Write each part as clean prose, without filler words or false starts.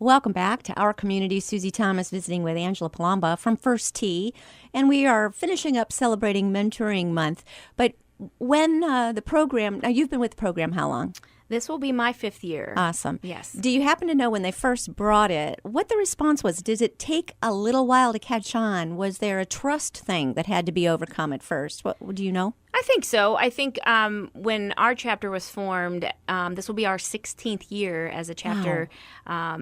Welcome back to Our Community. Susie Thomas visiting with Angela Palamba from First Tee. And we are finishing up celebrating Mentoring Month. But when the program, now you've been with the program how long? This will be my 5th year. Awesome. Yes. Do you happen to know when they first brought it, what the response was? Did it take a little while to catch on? Was there a trust thing that had to be overcome at first? What do you know? I think so. I think when our chapter was formed, this will be our 16th year as a chapter. Wow.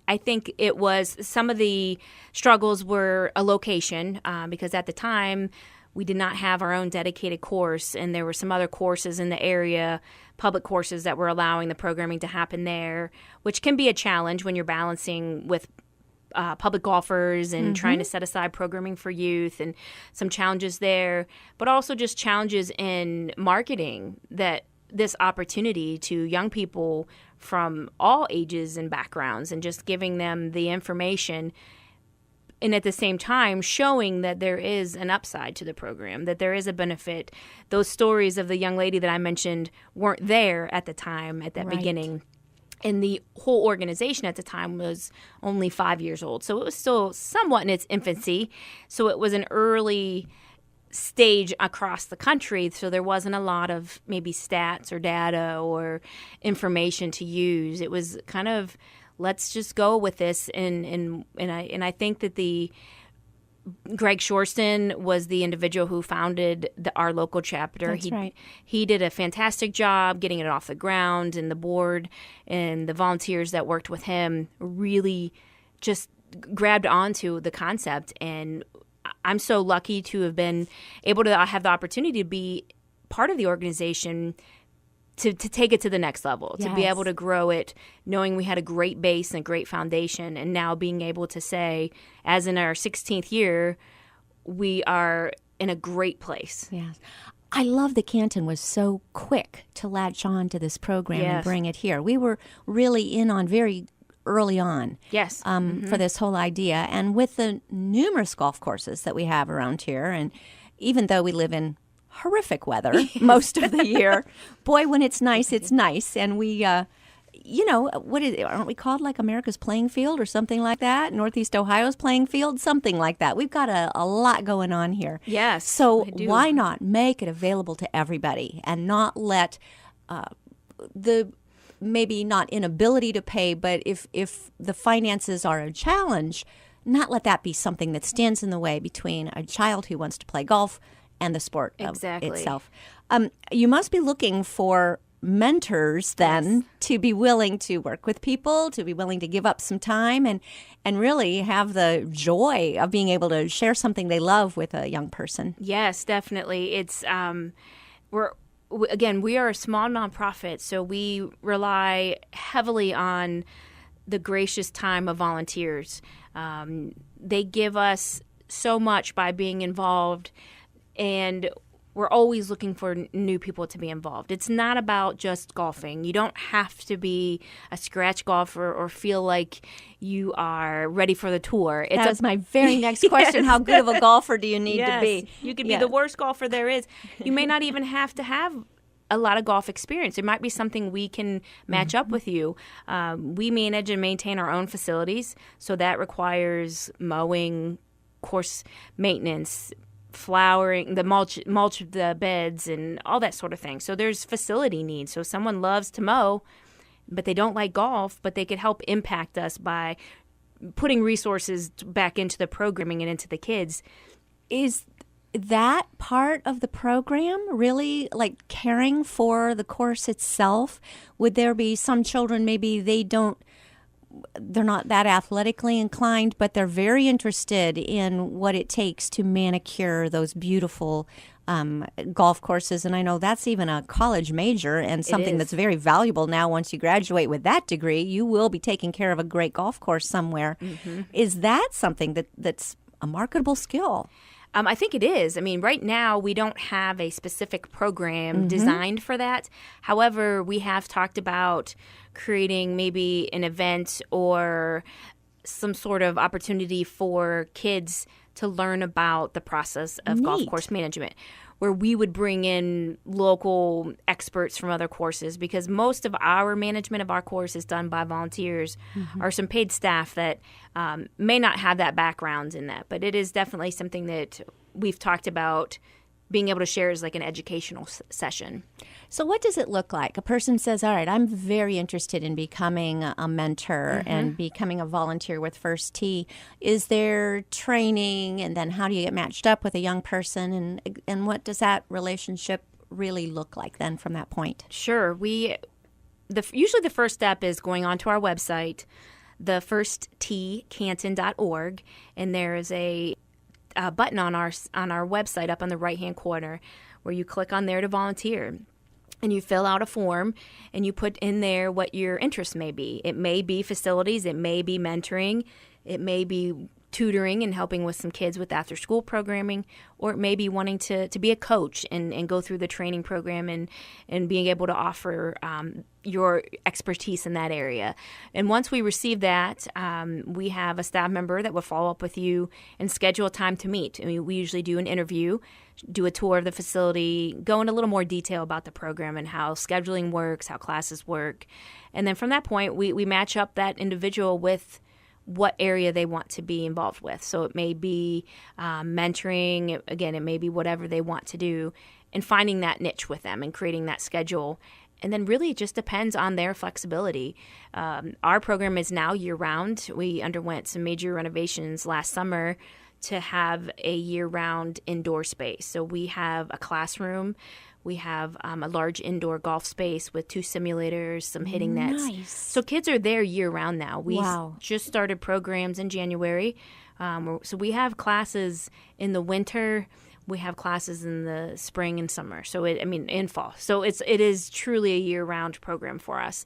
I think it was some of the struggles were a location because at the time we did not have our own dedicated course, and there were some other courses in the area, public courses that were allowing the programming to happen there, which can be a challenge when you're balancing with public golfers and trying to set aside programming for youth, and some challenges there, but also just challenges in marketing that this opportunity to young people from all ages and backgrounds, and just giving them the information, and at the same time showing that there is an upside to the program, that there is a benefit. Those stories of the young lady that I mentioned weren't there at the time, at that beginning. And the whole organization at the time was only 5 years old. So it was still somewhat in its infancy. So it was an early stage across the country. So there wasn't a lot of maybe stats or data or information to use. It was kind of, let's just go with this. And I think that Greg Shorston was the individual who founded our local chapter. That's right. He did a fantastic job getting it off the ground, and the board and the volunteers that worked with him really just grabbed onto the concept. And I'm so lucky to have been able to have the opportunity to be part of the organization to take it to the next level, to be able to grow it, knowing we had a great base and a great foundation, and now being able to say, as in our 16th year, we are in a great place. Yes. I love that Canton was so quick to latch on to this program and bring it here. We were really in on very early on for this whole idea. And with the numerous golf courses that we have around here, and even though we live in horrific weather most of the year, boy, when it's nice, it's nice. And we, aren't we called like America's playing field or something like that? Northeast Ohio's playing field, something like that. We've got a lot going on here. Yes. So why not make it available to everybody and not let the maybe not inability to pay, but if the finances are a challenge, not let that be something that stands in the way between a child who wants to play golf and the sport itself. You must be looking for mentors then to be willing to work with people, to be willing to give up some time and really have the joy of being able to share something they love with a young person. Yes, definitely. It's we are a small nonprofit, so we rely heavily on the gracious time of volunteers. They give us so much by being involved, and we're always looking for new people to be involved. It's not about just golfing. You don't have to be a scratch golfer or feel like you are ready for the tour. That's my very next question. How good of a golfer do you need to be? You could be the worst golfer there is. You may not even have to have a lot of golf experience. It might be something we can match up with you. We manage and maintain our own facilities, so that requires mowing, course maintenance, flowering, the mulch the beds, and all that sort of thing. So there's facility needs. So someone loves to mow, but they don't like golf, but they could help impact us by putting resources back into the programming and into the kids. Is that part of the program really like caring for the course itself? Would there be some children, maybe they're not that athletically inclined, but they're very interested in what it takes to manicure those beautiful golf courses. And I know that's even a college major and something that's very valuable now. Once you graduate with that degree, you will be taking care of a great golf course somewhere. Is that something that's a marketable skill? I think it is. I mean, right now we don't have a specific program designed for that. However, we have talked about creating maybe an event or some sort of opportunity for kids to learn about the process of golf course management, where we would bring in local experts from other courses, because most of our management of our course is done by volunteers or some paid staff that may not have that background in that. But it is definitely something that we've talked about being able to share as like an educational session. So what does it look like? A person says, all right, I'm very interested in becoming a mentor and becoming a volunteer with First Tee. Is there training, and then how do you get matched up with a young person, and what does that relationship really look like then from that point? Sure. Usually the first step is going onto our website, thefirsttcanton.org, and there is a button on our website up on the right-hand corner where you click on there to volunteer. And you fill out a form, and you put in there what your interest may be. It may be facilities, it may be mentoring, it may be tutoring and helping with some kids with after-school programming, or it may be wanting to be a coach and go through the training program and being able to offer your expertise in that area. And once we receive that, we have a staff member that will follow up with you and schedule a time to meet. I mean, we usually do an interview, do a tour of the facility, go into a little more detail about the program and how scheduling works, how classes work. And then from that point, we match up that individual with what area they want to be involved with. So it may be mentoring, again, it may be whatever they want to do, and finding that niche with them and creating that schedule. And then really it just depends on their flexibility. Our program is now year-round. We underwent some major renovations last summer to have a year-round indoor space. So we have a classroom. We have a large indoor golf space with 2 simulators, some hitting nets. Nice. So kids are there year-round now. We just started programs in January. So we have classes in the winter. We have classes in the spring and summer. So in fall. So it is truly a year-round program for us.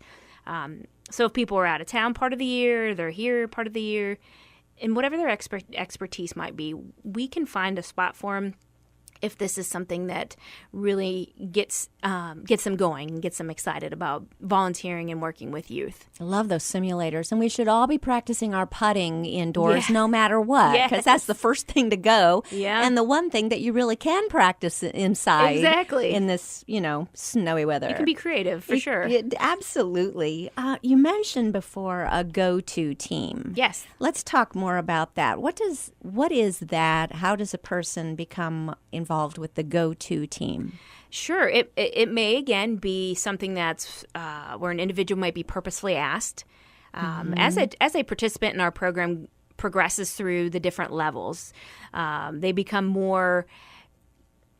So if people are out of town part of the year, they're here part of the year, and whatever their expertise might be, we can find a spot for them if this is something that really gets them going and gets them excited about volunteering and working with youth. I love those simulators, and we should all be practicing our putting indoors no matter what, because that's the first thing to go, and the one thing that you really can practice inside in this, snowy weather. You can be creative, for sure. Absolutely. You mentioned before a go-to team. Yes. Let's talk more about that. What is that? How does a person become involved with the go-to team? Sure. It may, again, be something that's where an individual might be purposefully asked. As a participant in our program progresses through the different levels, they become more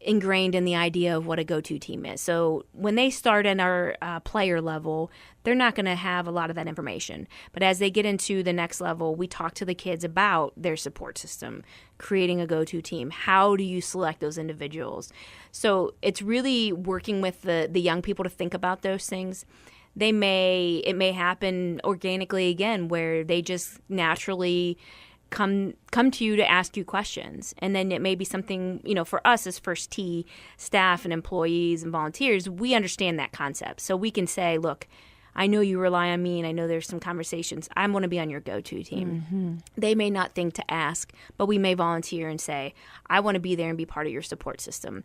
ingrained in the idea of what a go-to team is. So when they start in our player level, they're not going to have a lot of that information. But as they get into the next level, we talk to the kids about their support system, creating a go-to team. How do you select those individuals? So it's really working with the young people to think about those things. It may happen organically again, where they just naturally come to you to ask you questions. And then it may be something, for us as First Tee staff and employees and volunteers, we understand that concept. So we can say, look, I know you rely on me, and I know there's some conversations. I want to be on your go-to team. They may not think to ask, but we may volunteer and say, I want to be there and be part of your support system.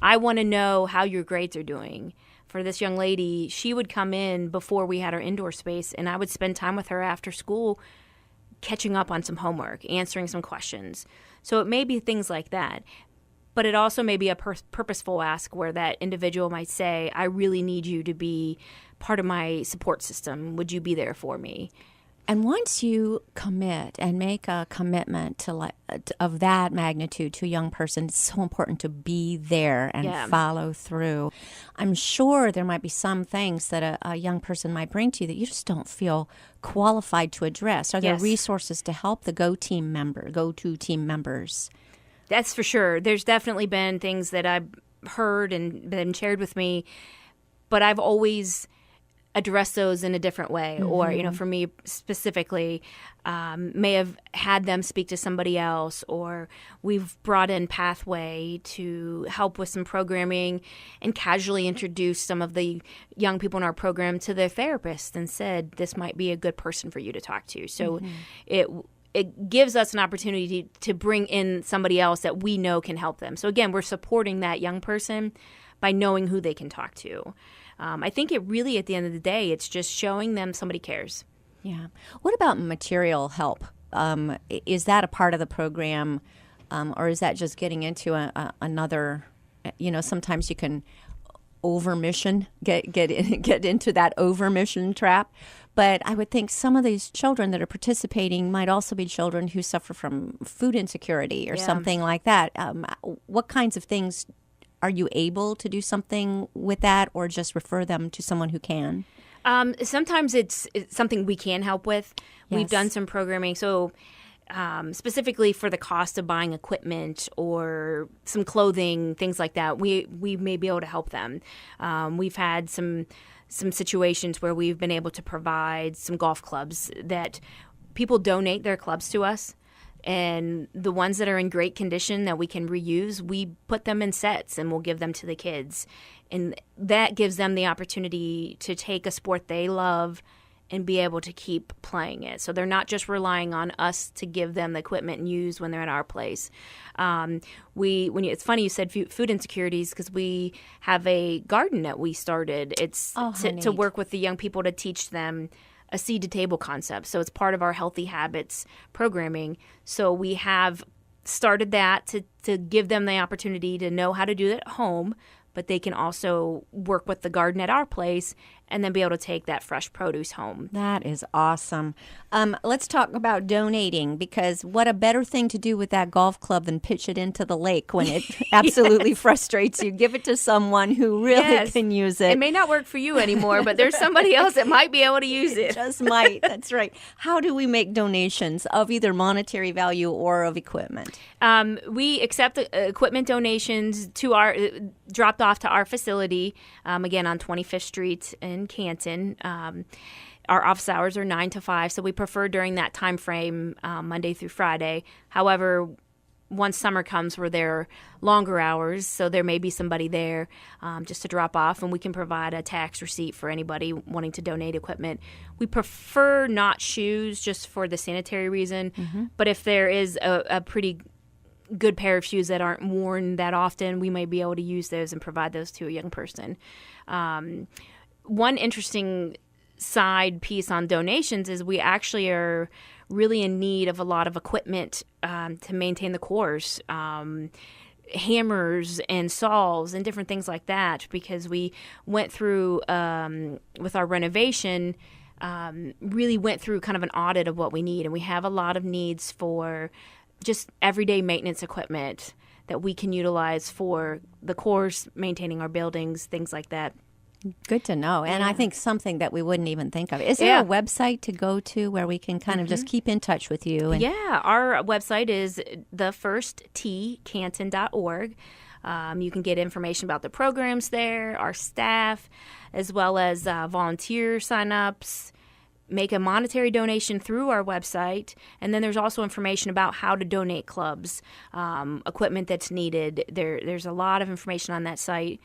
I want to know how your grades are doing. For this young lady, she would come in before we had our indoor space, and I would spend time with her after school catching up on some homework, answering some questions. So it may be things like that. But it also may be a purposeful ask where that individual might say, I really need you to be part of my support system. Would you be there for me? And once you commit and make a commitment of that magnitude to a young person, it's so important to be there and follow through. I'm sure there might be some things that a young person might bring to you that you just don't feel qualified to address. Are there resources to help the go-to team members? That's for sure. There's definitely been things that I've heard and been shared with me, but I've always address those in a different way, or for me specifically, may have had them speak to somebody else, or we've brought in Pathway to help with some programming and casually introduce some of the young people in our program to their therapist and said this might be a good person for you to talk to. So it gives us an opportunity to bring in somebody else that we know can help them. So again, we're supporting that young person by knowing who they can talk to. I think it really, at the end of the day, it's just showing them somebody cares. Yeah. What about material help? Is that a part of the program, or is that just getting into another? Sometimes you can get into that over mission trap. But I would think some of these children that are participating might also be children who suffer from food insecurity or something like that. What kinds of things? Are you able to do something with that, or just refer them to someone who can? Sometimes it's something we can help with. Yes. We've done some programming. So specifically for the cost of buying equipment or some clothing, things like that, we may be able to help them. We've had some situations where we've been able to provide some golf clubs that people donate their clubs to us. And the ones that are in great condition that we can reuse, we put them in sets and we'll give them to the kids. And that gives them the opportunity to take a sport they love and be able to keep playing it. So they're not just relying on us to give them the equipment and use when they're at our place. It's funny you said food insecurities, because we have a garden that we started. It's to work with the young people to teach them a seed to table concept. So it's part of our Healthy Habits programming. So we have started that to give them the opportunity to know how to do it at home, but they can also work with the garden at our place and then be able to take that fresh produce home. That is awesome. Let's talk about donating, because what a better thing to do with that golf club than pitch it into the lake when it absolutely frustrates you. Give it to someone who really can use it. It may not work for you anymore, but there's somebody else that might be able to use it. Just might. That's right. How do we make donations of either monetary value or of equipment? We accept equipment donations dropped off to our facility, again on 25th Street in Canton. Our office hours are 9 to 5, so we prefer during that time frame, Monday through Friday. However, once summer comes, we're there longer hours, so there may be somebody there just to drop off, and we can provide a tax receipt for anybody wanting to donate equipment. We prefer not shoes, just for the sanitary reason, but if there is a pretty good pair of shoes that aren't worn that often, we may be able to use those and provide those to a young person. One interesting side piece on donations is we actually are really in need of a lot of equipment to maintain the course, hammers and saws and different things like that, because we went through, with our renovation, really went through kind of an audit of what we need, and we have a lot of needs for just everyday maintenance equipment that we can utilize for the course, maintaining our buildings, things like that. Good to know. And I think something that we wouldn't even think of. Is there a website to go to where we can kind of just keep in touch with you? And our website is thefirsttcanton.org. You can get information about the programs there, our staff, as well as volunteer signups. Make a monetary donation through our website, and then there's also information about how to donate clubs, equipment that's needed. There's a lot of information on that site.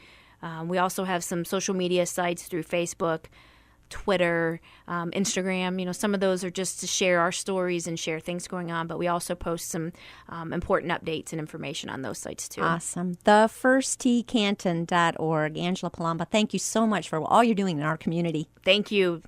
We also have some social media sites through Facebook, Twitter, Instagram. Some of those are just to share our stories and share things going on, but we also post some important updates and information on those sites too. Awesome. Thefirsttcanton.org. Angela Palamba, thank you so much for all you're doing in our community. Thank you.